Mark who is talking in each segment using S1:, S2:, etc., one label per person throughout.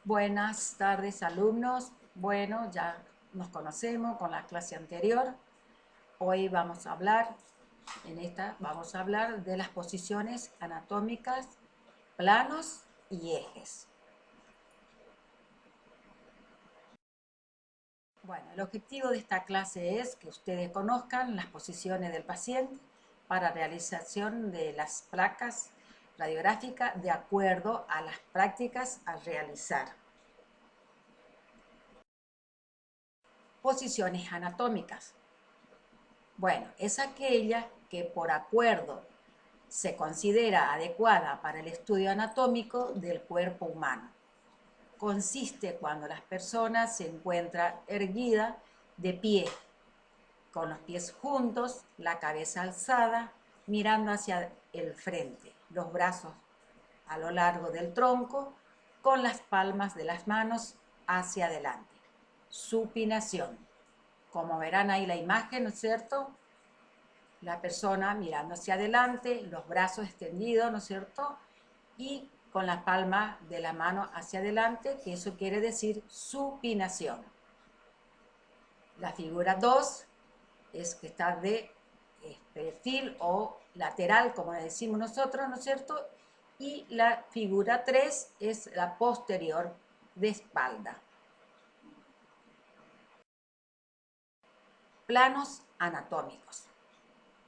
S1: Buenas tardes, alumnos. Bueno, ya nos conocemos con la clase anterior. Hoy vamos a hablar, vamos a hablar de las posiciones anatómicas, planos y ejes. Bueno, el objetivo de esta clase es que ustedes conozcan las posiciones del paciente para realización de las placas radiográficas de acuerdo a las prácticas a realizar. Posiciones anatómicas. Bueno, es aquella que por acuerdo se considera adecuada para el estudio anatómico del cuerpo humano. Consiste cuando las personas se encuentran erguidas de pie, con los pies juntos, la cabeza alzada, mirando hacia el frente, los brazos a lo largo del tronco, con las palmas de las manos hacia adelante. Supinación. Como verán ahí la imagen, ¿no es cierto? La persona mirando hacia adelante, los brazos extendidos, ¿no es cierto? Y con la palma de la mano hacia adelante, que eso quiere decir supinación. La figura 2 es que está de perfil o lateral, como le decimos nosotros, ¿no es cierto? Y la figura 3 es la posterior de espalda. Planos anatómicos.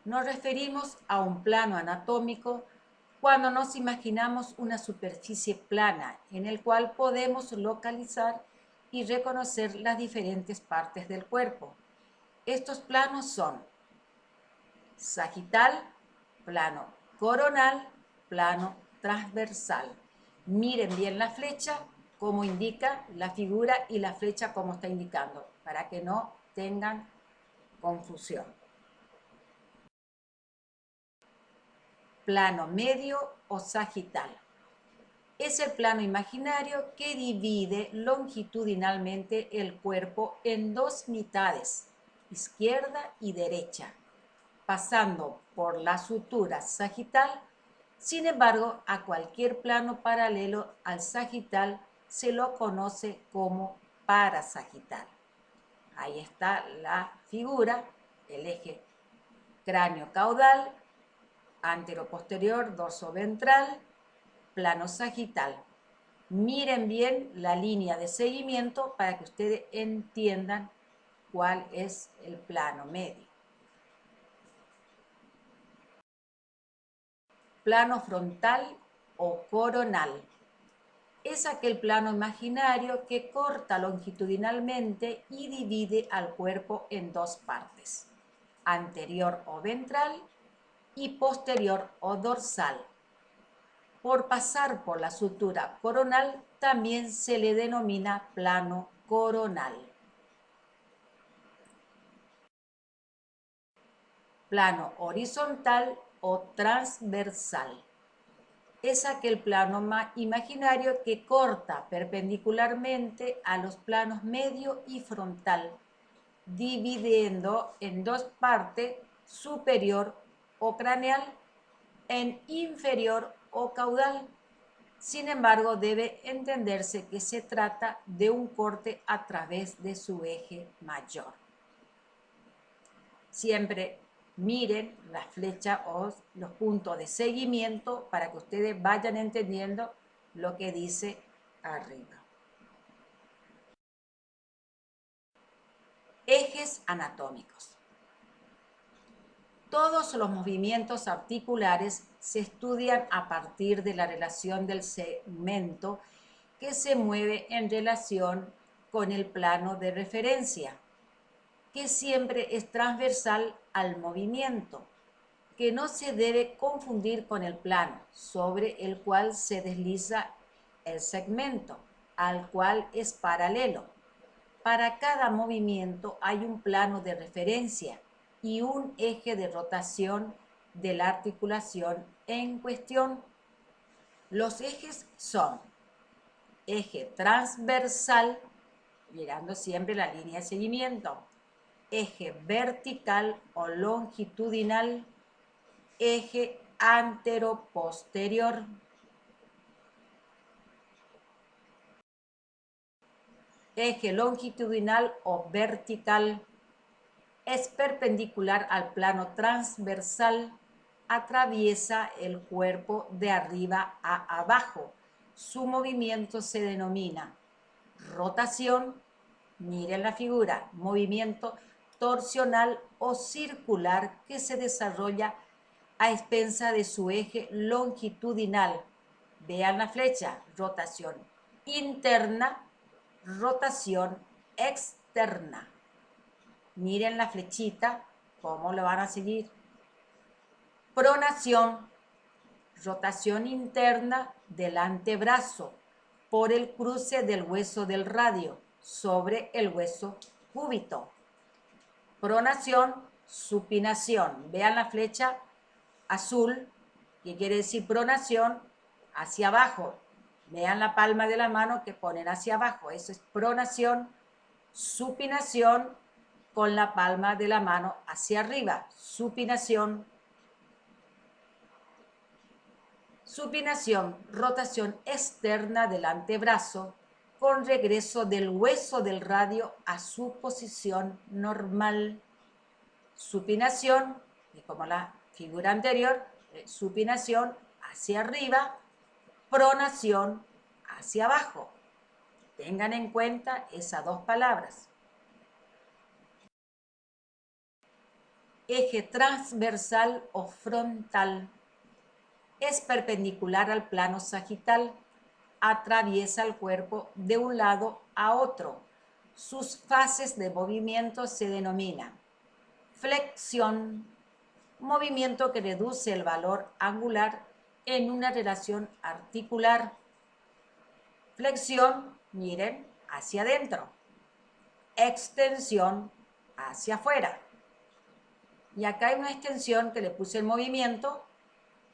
S1: Nos referimos a un plano anatómico cuando nos imaginamos una superficie plana en el cual podemos localizar y reconocer las diferentes partes del cuerpo. Estos planos son sagital, plano coronal, plano transversal. Miren bien la flecha, como indica la figura y la flecha como está indicando, para que no tengan confusión. Plano medio o sagital. Es el plano imaginario que divide longitudinalmente el cuerpo en dos mitades, izquierda y derecha, pasando por la sutura sagital. Sin embargo, a cualquier plano paralelo al sagital se lo conoce como parasagital. Ahí está la figura, el eje cráneo-caudal, antero-posterior, dorso-ventral, plano sagital. Miren bien la línea de seguimiento para que ustedes entiendan cuál es el plano medio. Plano frontal o coronal. Es aquel plano imaginario que corta longitudinalmente y divide al cuerpo en dos partes, anterior o ventral y posterior o dorsal. Por pasar por la sutura coronal también se le denomina plano coronal. Plano horizontal o transversal. Es aquel plano imaginario que corta perpendicularmente a los planos medio y frontal, dividiendo en dos partes, superior o craneal, en inferior o caudal. Sin embargo, debe entenderse que se trata de un corte a través de su eje mayor. Siempre miren la flecha o los puntos de seguimiento para que ustedes vayan entendiendo lo que dice arriba. Ejes anatómicos. Todos los movimientos articulares se estudian a partir de la relación del segmento que se mueve en relación con el plano de referencia, que siempre es transversal al movimiento, que no se debe confundir con el plano sobre el cual se desliza el segmento, al cual es paralelo. Para cada movimiento hay un plano de referencia y un eje de rotación de la articulación en cuestión. Los ejes son eje transversal, mirando siempre la línea de seguimiento, eje vertical o longitudinal, eje antero-posterior. eje longitudinal o vertical, es perpendicular al plano transversal, atraviesa el cuerpo de arriba a abajo. Su movimiento se denomina rotación, miren la figura, movimiento torsional o circular que se desarrolla a expensa de su eje longitudinal. Vean la flecha, rotación interna, rotación externa. Miren la flechita, cómo lo van a seguir. Pronación, rotación interna del antebrazo por el cruce del hueso del radio sobre el hueso cúbito. Pronación, supinación. Vean la flecha azul, que quiere decir pronación, hacia abajo. Vean la palma de la mano que ponen hacia abajo. Eso es pronación, supinación con la palma de la mano hacia arriba. Supinación. Supinación, rotación externa del antebrazo con regreso del hueso del radio a su posición normal. Supinación, y como la figura anterior, supinación hacia arriba, pronación hacia abajo. Tengan en cuenta esas dos palabras. Eje transversal o frontal. Es perpendicular al plano sagital, atraviesa el cuerpo de un lado a otro. Sus fases de movimiento se denominan flexión, movimiento que reduce el valor angular en una relación articular. Flexión, miren, hacia adentro. Extensión, hacia afuera. Y acá hay una extensión que le puse el movimiento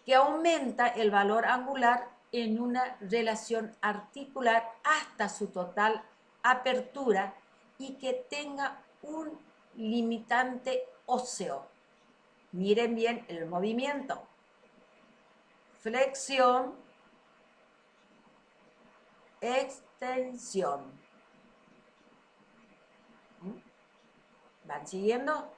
S1: que aumenta el valor angular en una relación articular hasta su total apertura y que tenga un limitante óseo. Miren bien el movimiento. Flexión, extensión. ¿Van siguiendo?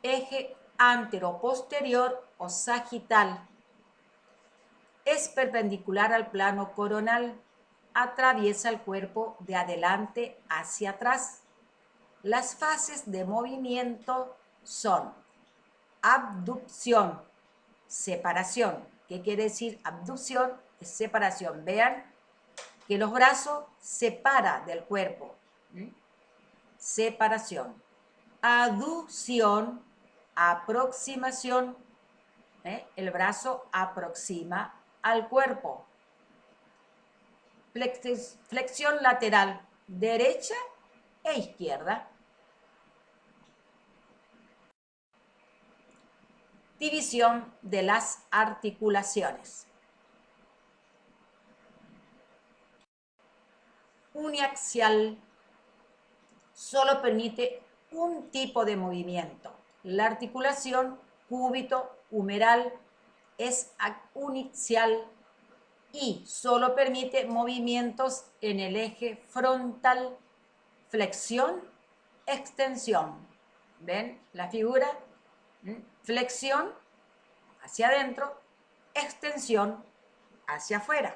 S1: Eje anteroposterior o sagital. Es perpendicular al plano coronal, atraviesa el cuerpo de adelante hacia atrás. Las fases de movimiento son abducción, separación. ¿Qué quiere decir abducción? Es separación. Vean que los brazos separan del cuerpo. Separación. Aducción, aproximación. El brazo aproxima al cuerpo. Flexión lateral, derecha e izquierda. División de las articulaciones. Uniaxial solo permite un tipo de movimiento. La articulación cúbito-humeral es uniaxial y solo permite movimientos en el eje frontal, flexión, extensión. ¿Ven la figura? Flexión hacia adentro, extensión hacia afuera.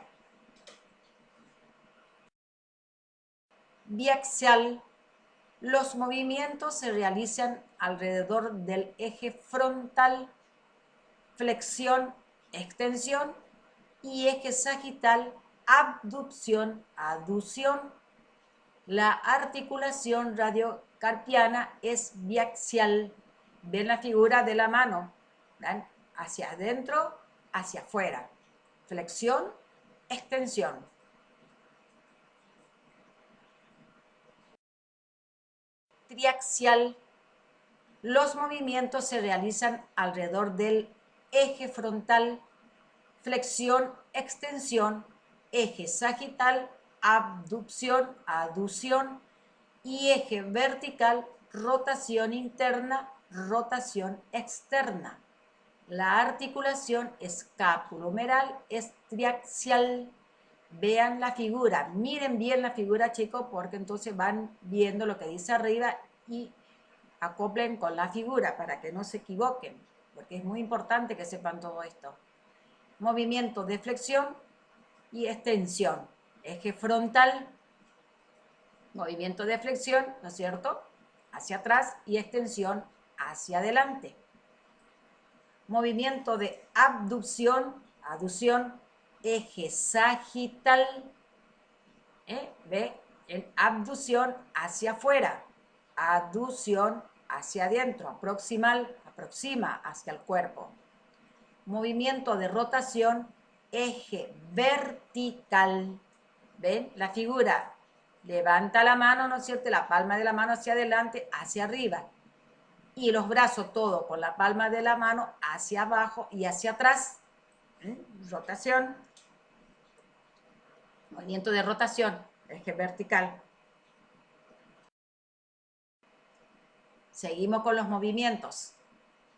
S1: Biaxial. Los movimientos se realizan alrededor del eje frontal, flexión, extensión, y eje sagital, abducción, aducción. La articulación radiocarpiana es biaxial. Ven la figura de la mano, ¿ven? Hacia adentro, hacia afuera. Flexión, extensión. Triaxial. Los movimientos se realizan alrededor del eje frontal, flexión, extensión, eje sagital, abducción, aducción, y eje vertical, rotación interna, rotación externa. La articulación escapulohumeral es triaxial. Vean la figura, miren bien la figura, chicos, porque entonces van viendo lo que dice arriba y acoplen con la figura para que no se equivoquen, porque es muy importante que sepan todo esto. Movimiento de flexión y extensión. Eje frontal, movimiento de flexión, ¿no es cierto?, hacia atrás, y extensión hacia adelante. Movimiento de abducción, aducción, eje sagital, ¿ve? En abducción hacia afuera, aducción hacia adentro, aproxima hacia el cuerpo. Movimiento de rotación, eje vertical. ¿Ven? La figura levanta la mano, ¿no es cierto? La palma de la mano hacia adelante, hacia arriba. Y los brazos todo con la palma de la mano hacia abajo y hacia atrás. Rotación. Movimiento de rotación, eje vertical. Seguimos con los movimientos.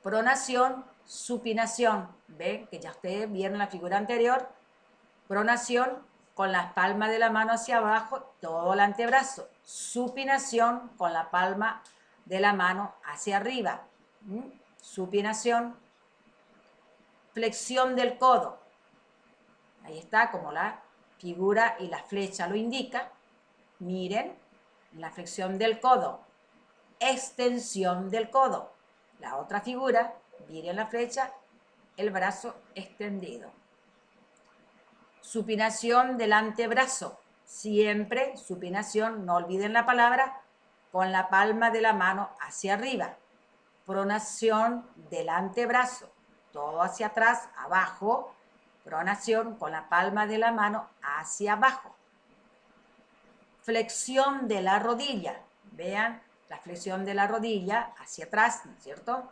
S1: Pronación, supinación. ¿Ven? Que ya ustedes vieron la figura anterior. Pronación con las palmas de la mano hacia abajo, todo el antebrazo. Supinación con la palma de la mano hacia arriba. Supinación. Flexión del codo. Ahí está, como la figura y la flecha lo indica. Miren, la flexión del codo. Extensión del codo. La otra figura, miren la flecha, el brazo extendido. Supinación del antebrazo. Siempre supinación, no olviden la palabra, con la palma de la mano hacia arriba. Pronación del antebrazo. Todo hacia atrás, abajo. Pronación con la palma de la mano hacia abajo. Flexión de la rodilla. Vean la flexión de la rodilla hacia atrás, ¿no es cierto?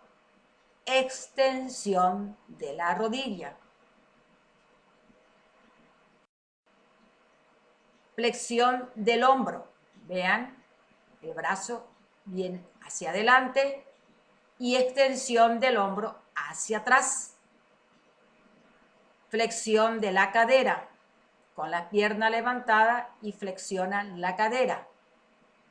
S1: Extensión de la rodilla. Flexión del hombro. Vean, el brazo viene hacia adelante y extensión del hombro hacia atrás. Flexión de la cadera. Con la pierna levantada y flexionan la cadera.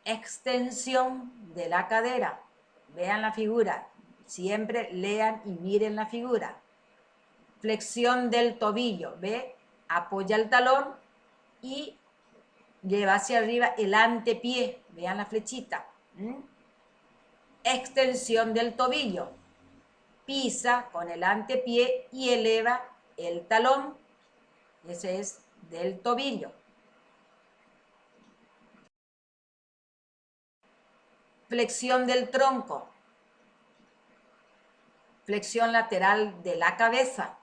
S1: Extensión de la cadera. Vean la figura. Siempre lean y miren la figura. Flexión del tobillo. ¿Ve? Apoya el talón y lleva hacia arriba el antepié. Vean la flechita. Extensión del tobillo. Pisa con el antepié y eleva el talón. Ese es del tobillo. Flexión del tronco. Flexión lateral de la cabeza.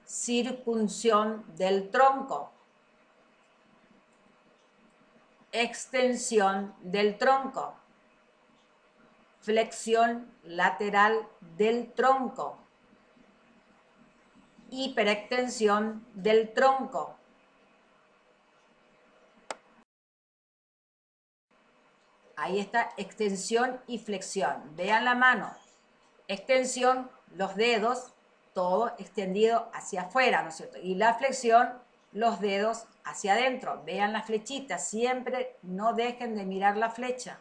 S1: Circunción del tronco. Extensión del tronco. Flexión lateral del tronco. Hiperextensión del tronco. Ahí está, extensión y flexión. Vean la mano. Extensión, los dedos, todo extendido hacia afuera, ¿no es cierto? Y la flexión, los dedos hacia adentro. Vean la flechita, siempre no dejen de mirar la flecha.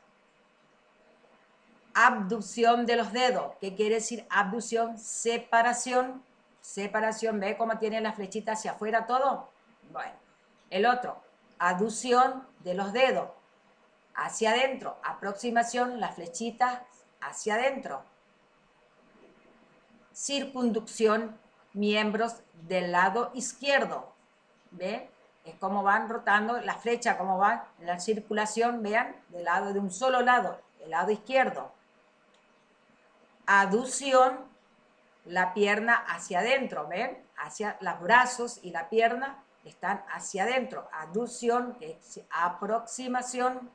S1: Abducción de los dedos. ¿Qué quiere decir abducción? Separación. Separación, ¿ve cómo tiene la flechita hacia afuera todo? Bueno, el otro, aducción de los dedos hacia adentro. Aproximación, la flechita hacia adentro. Circunducción, miembros del lado izquierdo. ¿Ve? Es como van rotando la flecha, como va en la circulación, vean, del lado de un solo lado, el lado izquierdo. Aducción, la pierna hacia adentro, ¿ven? Hacia los brazos y la pierna están hacia adentro. Aducción, que es aproximación.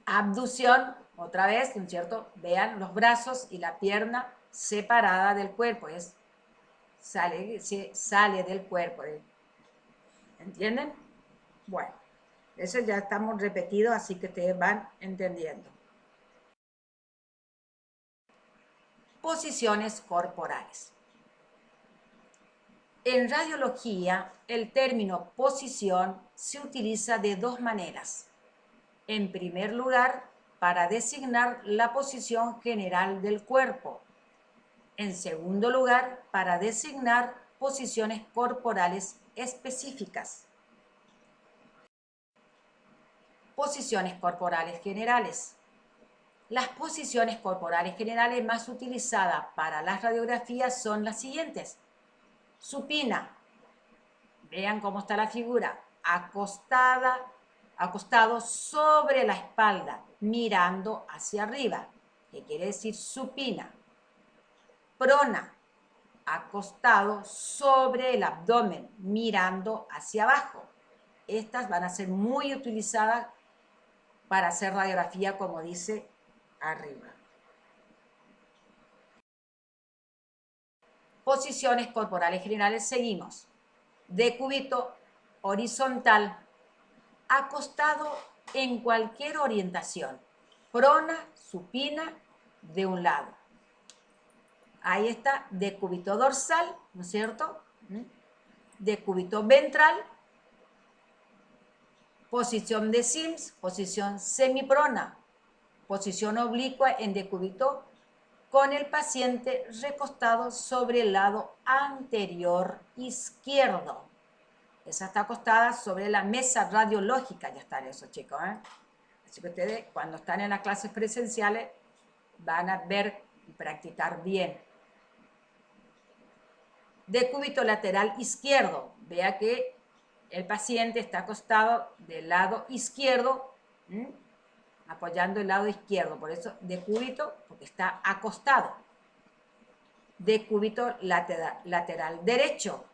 S1: Abducción, otra vez, ¿no es cierto? Vean los brazos y la pierna separada del cuerpo, sale del cuerpo. ¿Entienden? Bueno, eso ya estamos repetidos, así que ustedes van entendiendo. Posiciones corporales. En radiología, el término posición se utiliza de dos maneras. En primer lugar, para designar la posición general del cuerpo. En segundo lugar, para designar posiciones corporales específicas. Posiciones corporales generales. Las posiciones corporales generales más utilizadas para las radiografías son las siguientes. Supina. Vean cómo está la figura. Acostado sobre la espalda, mirando hacia arriba. ¿Qué quiere decir supina? Prona. Acostado sobre el abdomen, mirando hacia abajo. Estas van a ser muy utilizadas para hacer radiografía, como dice arriba. Posiciones corporales generales seguimos. Decúbito horizontal, acostado en cualquier orientación. Prona, supina, de un lado. Ahí está, decúbito dorsal, ¿no es cierto? Decúbito ventral, posición de Sims, posición semiprona, posición oblicua en decúbito con el paciente recostado sobre el lado anterior izquierdo. Esa está acostada sobre la mesa radiológica, ya están esos chicos, ¿eh? Así que ustedes cuando están en las clases presenciales van a ver y practicar bien. Decúbito lateral izquierdo, vea que el paciente está acostado del lado izquierdo, apoyando el lado izquierdo, por eso decúbito, porque está acostado. Decúbito lateral derecho,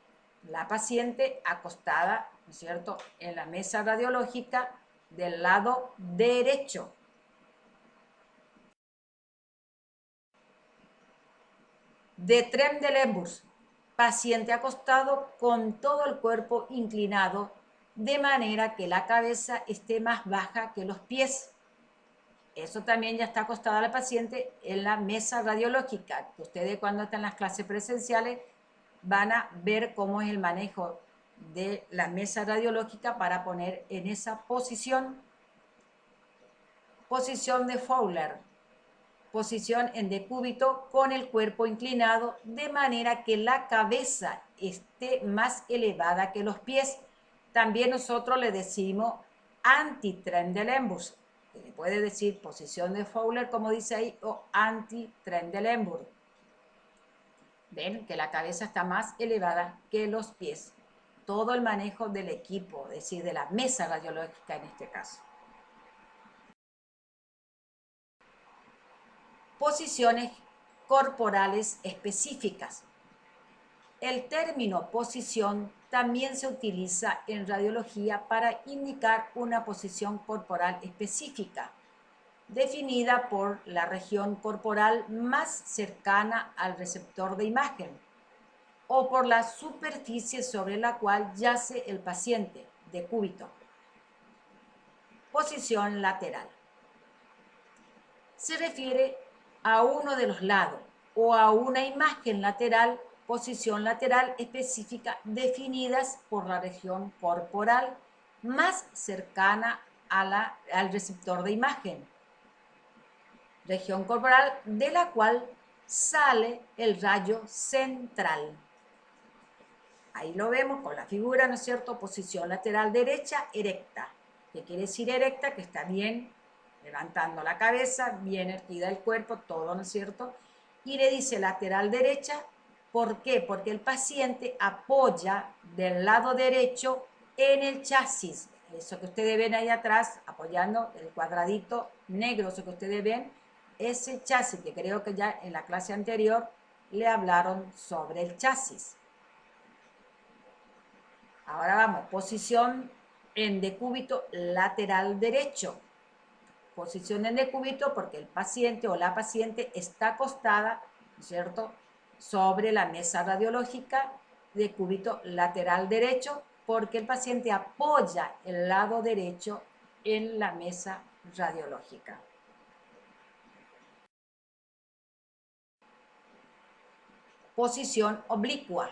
S1: la paciente acostada, ¿no es cierto?, en la mesa radiológica del lado derecho. De Trendelenburg, paciente acostado con todo el cuerpo inclinado, de manera que la cabeza esté más baja que los pies. Eso también ya está acostada la paciente en la mesa radiológica. Ustedes cuando están en las clases presenciales van a ver cómo es el manejo de la mesa radiológica para poner en esa posición. Posición de Fowler. Posición en decúbito con el cuerpo inclinado de manera que la cabeza esté más elevada que los pies. También nosotros le decimos anti-Trendelenburg. Se le puede decir posición de Fowler, como dice ahí, o anti-Trendelenburg. Ven que la cabeza está más elevada que los pies. Todo el manejo del equipo, es decir, de la mesa radiológica en este caso. Posiciones corporales específicas. El término posición también se utiliza en radiología para indicar una posición corporal específica, definida por la región corporal más cercana al receptor de imagen o por la superficie sobre la cual yace el paciente, decúbito. Posición lateral. Se refiere a uno de los lados o a una imagen lateral, posición lateral específica definidas por la región corporal más cercana al receptor de imagen. Región corporal de la cual sale el rayo central. Ahí lo vemos con la figura, ¿no es cierto? Posición lateral derecha, erecta. ¿Qué quiere decir erecta? Que está bien levantando la cabeza, bien erguida el cuerpo, todo, ¿no es cierto? Y le dice lateral derecha, ¿por qué? Porque el paciente apoya del lado derecho en el chasis. Eso que ustedes ven ahí atrás, apoyando el cuadradito negro, eso que ustedes ven, ese chasis, que creo que ya en la clase anterior le hablaron sobre el chasis. Ahora vamos, posición en decúbito lateral derecho. Posición en decúbito porque el paciente o la paciente está acostada, ¿cierto?, sobre la mesa radiológica, decúbito lateral derecho, porque el paciente apoya el lado derecho en la mesa radiológica. Posición oblicua.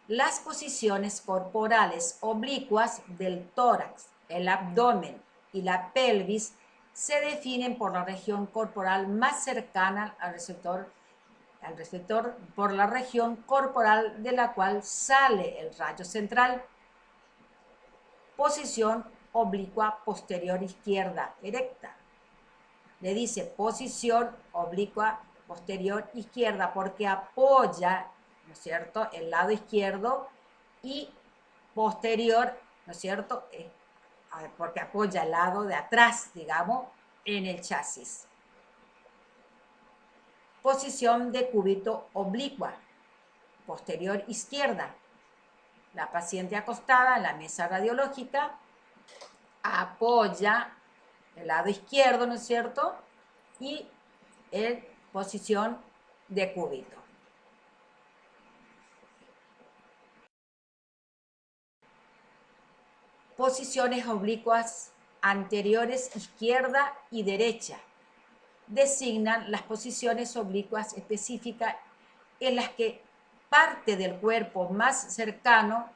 S1: Las posiciones corporales oblicuas del tórax, el abdomen y la pelvis se definen por la región corporal más cercana al receptor por la región corporal de la cual sale el rayo central. Posición oblicua posterior izquierda erecta. Le dice posición oblicua posterior izquierda porque apoya, ¿no es cierto?, el lado izquierdo, y posterior, ¿no es cierto?, porque apoya el lado de atrás, digamos, en el chasis. Posición de cúbito oblicua, posterior izquierda. La paciente acostada en la mesa radiológica apoya el lado izquierdo, ¿no es cierto?, y en posición de cúbito. Posiciones oblicuas anteriores izquierda y derecha designan las posiciones oblicuas específicas en las que parte del cuerpo más cercano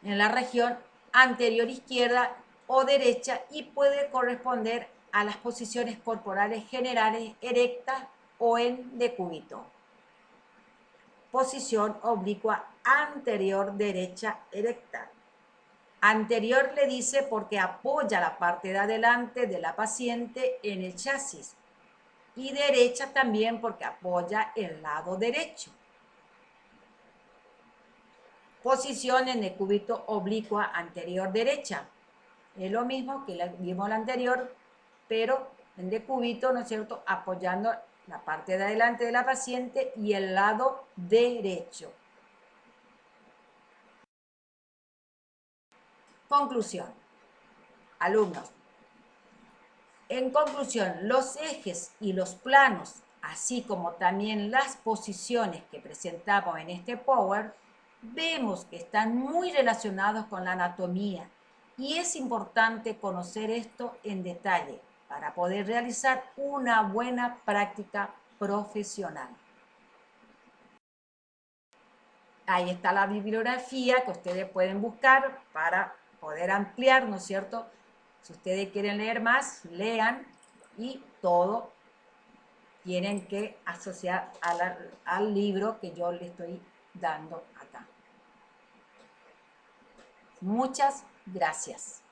S1: en la región anterior izquierda o derecha y puede corresponder a las posiciones corporales generales erectas o en decúbito. Posición oblicua anterior derecha erecta. Anterior le dice porque apoya la parte de adelante de la paciente en el chasis, y derecha también porque apoya el lado derecho. Posición en decúbito oblicua anterior derecha. Es lo mismo que vimos la anterior, pero en decúbito, ¿no es cierto?, apoyando la parte de adelante de la paciente y el lado derecho. Conclusión. Alumnos. En conclusión, los ejes y los planos, así como también las posiciones que presentamos en este Power, vemos que están muy relacionados con la anatomía y es importante conocer esto en detalle para poder realizar una buena práctica profesional. Ahí está la bibliografía que ustedes pueden buscar para poder ampliar, ¿no es cierto? Si ustedes quieren leer más, lean, y todo tienen que asociar al libro que yo le estoy dando acá. Muchas gracias.